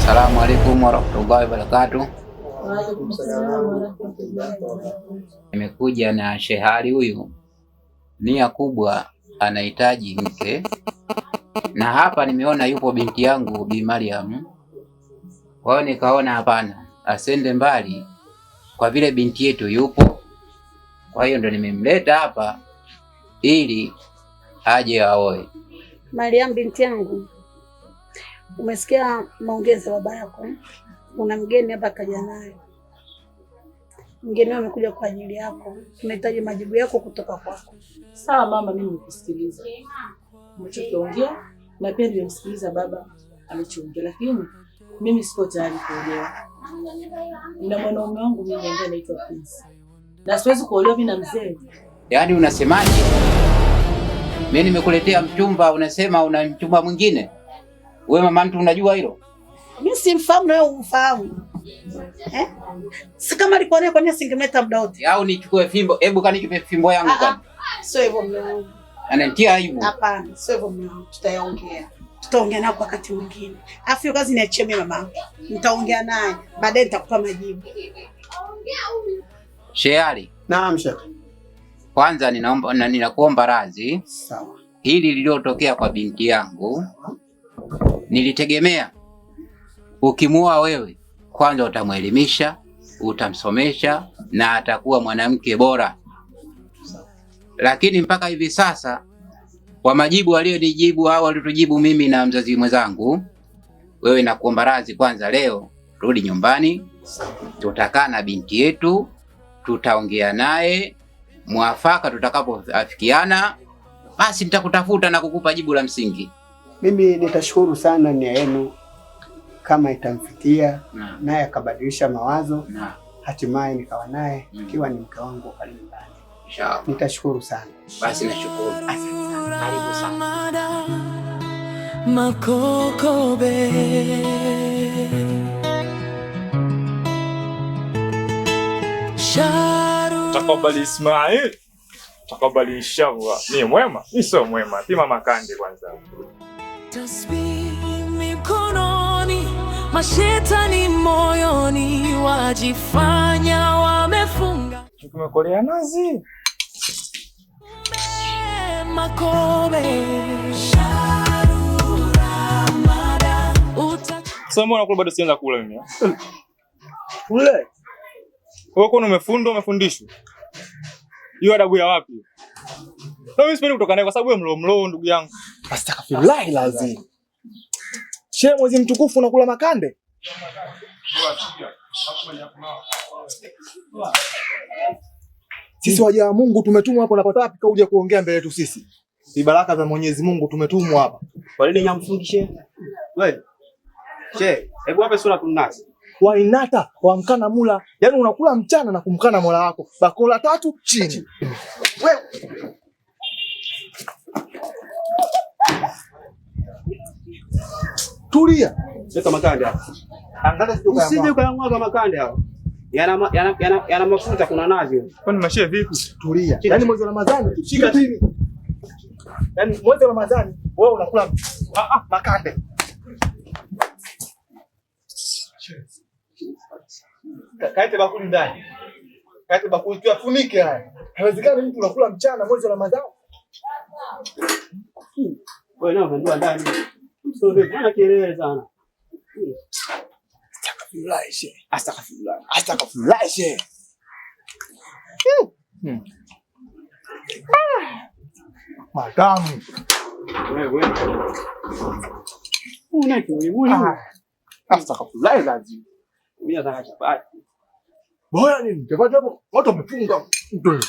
Assalamu alaikum warahmatullahi wabarakatuh. Nimekuja na shehali huyu, nia kubwa anahitaji mke, na hapa nimeona yupo binti yangu Bi Mariam. Kwa hiyo nikaona hapana, asende mbali kwa vile binti yetu yupo. Kwa hiyo ndo nimemleta hapa ili aje aoe. Mariam binti yangu, umesikia maongezi ya baba yako? Una mgeni hapa kaja naye. Mgeni amekuja kwa ajili yako. Tunahitaji majibu yako kutoka kwako. Sawa mama, mimi nikusikiliza. Umechokiongea na pia nilimsikiliza baba alichoongea, lakini mimi siko tayari kuolewa. Nina mwanaume wangu mimi ambaye anaitwa Prince. Na siwezi kuolewa mimi na mzee. Yaani unasemaje? Mimi nimekuletea mchumba unasema una mchumba mwingine? Wewe mama mtu unajua hilo? Mimi simfahamu na wewe ufahamu. Si kama alikuwa naye, kwa nini singemleta muda wote? Au nichukue fimbo? Hebu kanichukue fimbo yangu kwanza. Sio hivyo mume wangu. Ananitia aibu. Hapana, sio hivyo mume wangu. Tutaongea nao wakati mwingine. Afu hiyo kazi niachie mimi mama. Nitaongea naye, baadaye nitakupa majibu. Shehali. Naam Sheikh. Kwanza ninakuomba radhi. Sawa. Hili lililotokea kwa binti yangu nilitegemea ukimuoa wewe kwanza utamuelimisha, utamsomesha na atakuwa mwanamke bora. Lakini mpaka hivi sasa kwa majibu walionijibu au walitujibu mimi na mzazi mwenzangu, wewe nakuomba radhi kwanza, leo rudi nyumbani, tutakaa na binti yetu, tutaongea naye mwafaka, tutakapoafikiana basi nitakutafuta na kukupa jibu la msingi. Mimi nitashukuru sana nia yenu kama itamfikia naye akabadilisha mawazo na hatimaye nikawa naye ikiwa ni mke wangu pale nyumbani. Inshallah. Nitashukuru sana. Basi nashukuru. Karibu sana. Makokobe. Takabali Ismail. Takabali inshallah. Ni mwema? Ni sio mwema. Tima makande kwanza. Tasbih mikononi, mashetani moyoni, wajifanya wamefunga. Tumekolea nazi. Makobe. Sasa mbona kula bado sianza kula mimi? Ule. Wewe uko umefundishwa. Hiyo adabu ya wapi? Na mimi sipendi kutoka naye kwa sababu wewe mlo ndugu yangu. Astaghfirullah lazima. Shehe mwezi mtukufu unakula makande? Sisi waja wa Mungu tumetumwa hapo napata wapi kauje kuongea mbele yetu sisi? Ni baraka za Mwenyezi Mungu tumetumwa hapa. Kwa nini nyamfundishe? Wewe. Shehe, hebu wape sura tunasi. Wainata wamkana mula, yaani unakula mchana na kumkana Mola wako. Bakula 3 chini. Wewe. Tulia. Leta makande hapa. Angalia sio kama. Usije ukayamwaga makande hapa. Yana mafuta kuna nazi. Kwani mashia vipi? Tulia. Yaani mwezi wa Ramadhani shika chini. Yaani mwezi wa Ramadhani wewe unakula makande. Kaite bakuli ndani. Kaite bakuli tufunike haya. Haiwezekani mtu unakula mchana mwezi wa Ramadhani. Wewe nao ndio ndani. Sio bwana kelele sana. Astaghfirullah. Astaghfirullah. Madamu. Wewe. Una kiwewe. Astaghfirullah lazima. Mimi nataka chapati. Bora nini? Chapati hapo watu wamefunga. Ndio.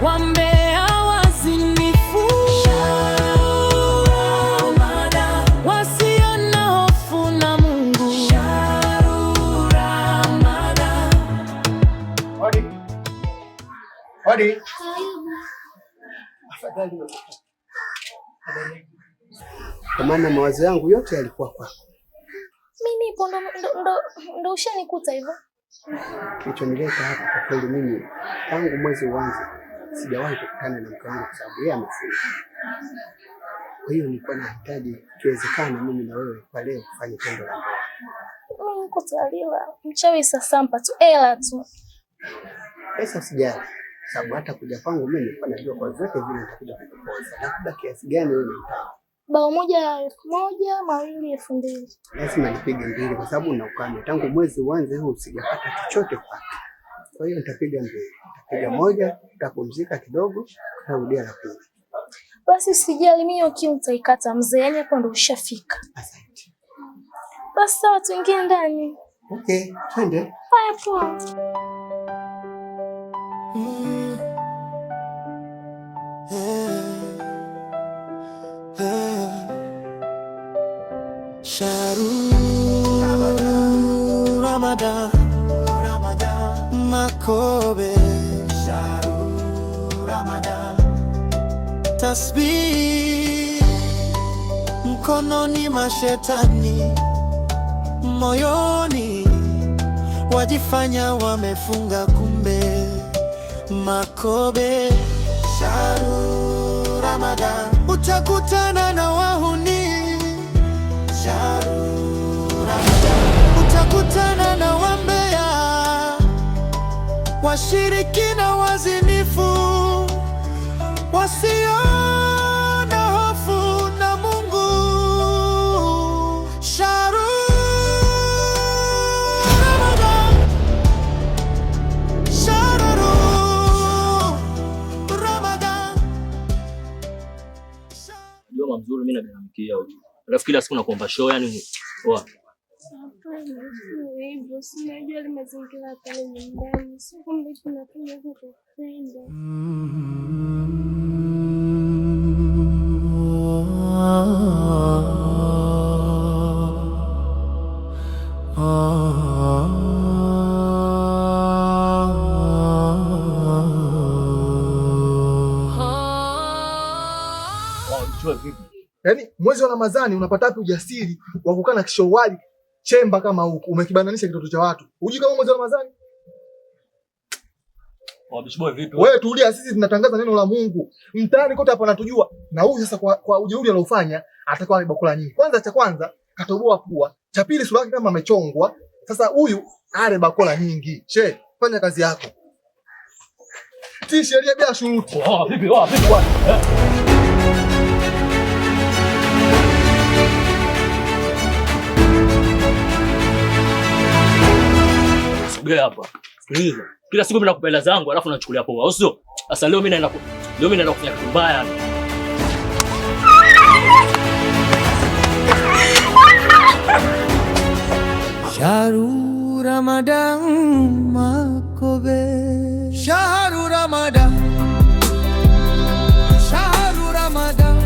Wambea wazinifu, wasio na hofu na Mungu. Hadi. Kwa maana mawazo yangu yote yalikuwa kwako. Mimi nipo ndo ushanikuta hivyo. Kilichonileta hapa kwa kweli mimi tangu mwezi uanze sijawahi kukutana na mke wangu kwa sababu yeye amefunga. Kwa hiyo nilikuwa nahitaji kiwezekana mimi na wewe kwa leo kufanya tendo la ndoa. Niko tayari. Mchawi sasampa tu, ela tu. Pesa usijali. Sababu hata kuja kwangu mimi nilikuwa najua kwa zote vile nitakuja kukupoza. Labda kiasi gani wewe unataka? Bao moja 1,000, mawili 2,000. Lazima nipige mbili kwa sababu na ukame. Tangu mwezi uanze huu sijapata chochote kwako. Kwa hiyo nitapiga mbili. Nitapiga moja, nitapumzika kidogo, nitarudia la pili. Basi usijali, mimi hiyo nitaikata mzee, yani hapo ndo ushafika. Asante. Basi sawa, tuingie ndani. Okay, twende. Haya poa. Ramadan, Makobe, Ramadan, tasbih mkononi, mashetani moyoni, wajifanya wamefunga, kumbe Makobe, Sharu Ramadan, utakutana na wahuni, Sharu Ramadan, utakutana na wambea, washirikina, wazinifu, wasio na hofu na Mungu. Sharu Ramadan, Sharu Ramadan. Joma mzuri, mimi nagaramikia huko. Alafu kila siku nakuomba show, yani poa. Hivyo sinajua ile mazingira pale nyumbani, sikumbe tunapenda kukupenda. Yaani mwezi wa Ramadhani unapata wapi ujasiri wa kukaa na kishowali chemba kama huku umekibananisha kitoto cha watu? Hujui kama mwezi wa Ramadhani? Bishboy vipi? Wewe tulia, sisi tunatangaza neno la Mungu. Mtaani kote hapa anatujua. Na huyu sasa kwa ujeuri aliofanya atakuwa ni bakula nyingi. Cha kwanza katoboa pua. Cha pili sura yake kama amechongwa. Sasa huyu ale bakula nyingi. She, fanya kazi yako. Tii sheria bila shuruti. Vipi bwana? Sogea hapa. Sikiliza. Kila siku mimi nakupa hela zangu alafu unachukulia poa. Usio. Sasa leo mimi naenda kufanya kitu mbaya. Shahru Ramadan, Makobe, Shahru Ramadan, Shahru Ramadan,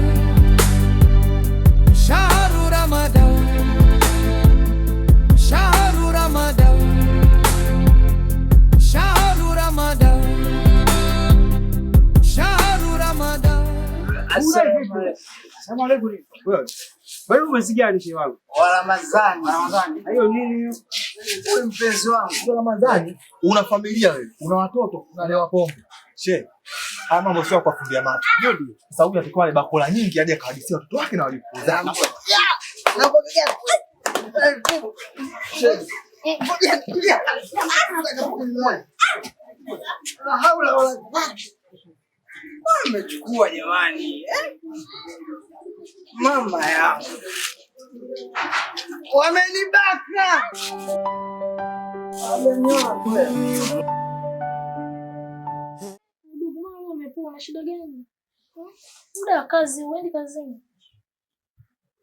Shahru Ramadan, Shahru Ramadan, Shahru Ramadan, Shahru Ramadan. Assalamu alaykum. Wewe umesikia alishe wangu? Wa Ramadhani. Hayo nini hiyo? Wewe mpenzi wangu. Kwa Ramadhani una familia wewe, una watoto, unalewa pombe. She, haya mambo sio kwa kufungia macho. Ndio. Sasa huyu atakuwa na bakula nyingi hadi akahadisia watoto wake na wajukuu zake. Umechukua jamani. Mama yangu. Wamenibaka. Ndugu wangu umepoa, na shida gani? Muda wa kazi, uendi kazini?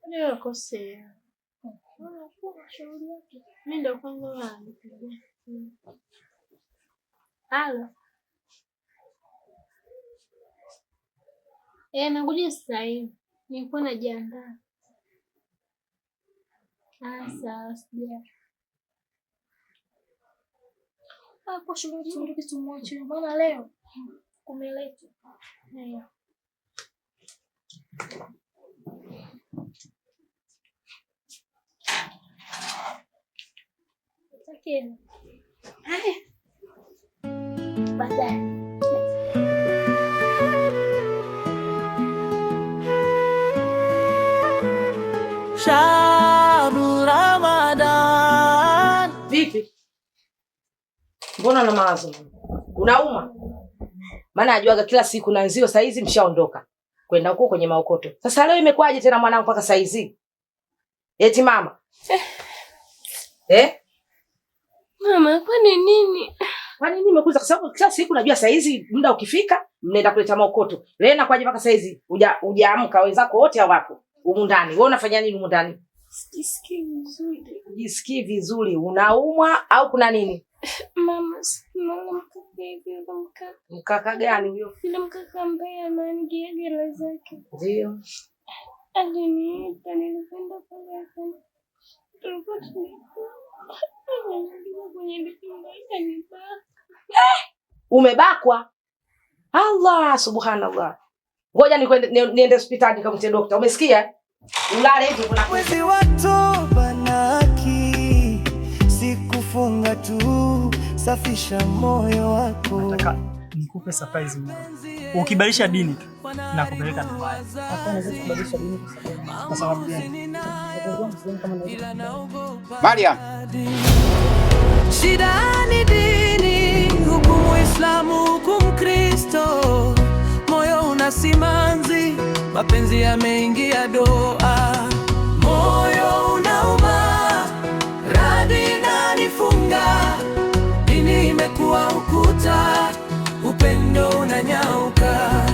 Ndio nakosea. Unakuwa shauri yake. Mimi ndio kwanza wanipigia. Halo. Nakuja sasa hivi. Nilikuwa najiandaa. Sawa, sija. Hapo shughuli tu kitu moja. Maana leo kumeleta. Haya. Takeni. Haya. Baadaye. Shahru Ramadan. Vipi? Mbona na mawazo? Unauma? Maana ajuaga kila siku na nzio saa hizi mshaondoka kwenda huko kwenye maokoto. Sasa leo imekwaje tena mwanangu mpaka saa hizi? Eti mama. Mama, kwani nini? Kwani nini umekuza? Kwa sababu kila siku najua saa hizi muda ukifika mnaenda kuleta maokoto. Leo nakwaje mpaka saa hizi? Hujaamka, wenzako wote hawapo humu ndani. Wewe unafanya nini humu ndani? Sijisikii vizuri. Jisikii vizuri? Unaumwa au kuna nini? Mama, mkaka hivi mkaka. Mkaka gani huyo? Yule mkaka ambaye ananigia gela zake. Ndio. Aliniita nilikwenda pale sana. Tulikuwa umebakwa? Allah subhanallah. Ngoja niende hospitali nikamtie daktari. Umesikia? Ulale hivyo kuna mwezi wa toba na haki, sikufunga tu, safisha moyo wako. Nataka nikupe surprise mmoja. Ukibadilisha dini tu na kupeleka nyumbani. Hapana, sisi kubadilisha dini kwa sababu gani? Mariam. Shida ni dini, hukumu Uislamu, hukumu Kristo. Moyo una simanzi, mapenzi yameingia doa. Moyo unauma, radhi nanifunga. Dini imekuwa ukuta, upendo unanyauka.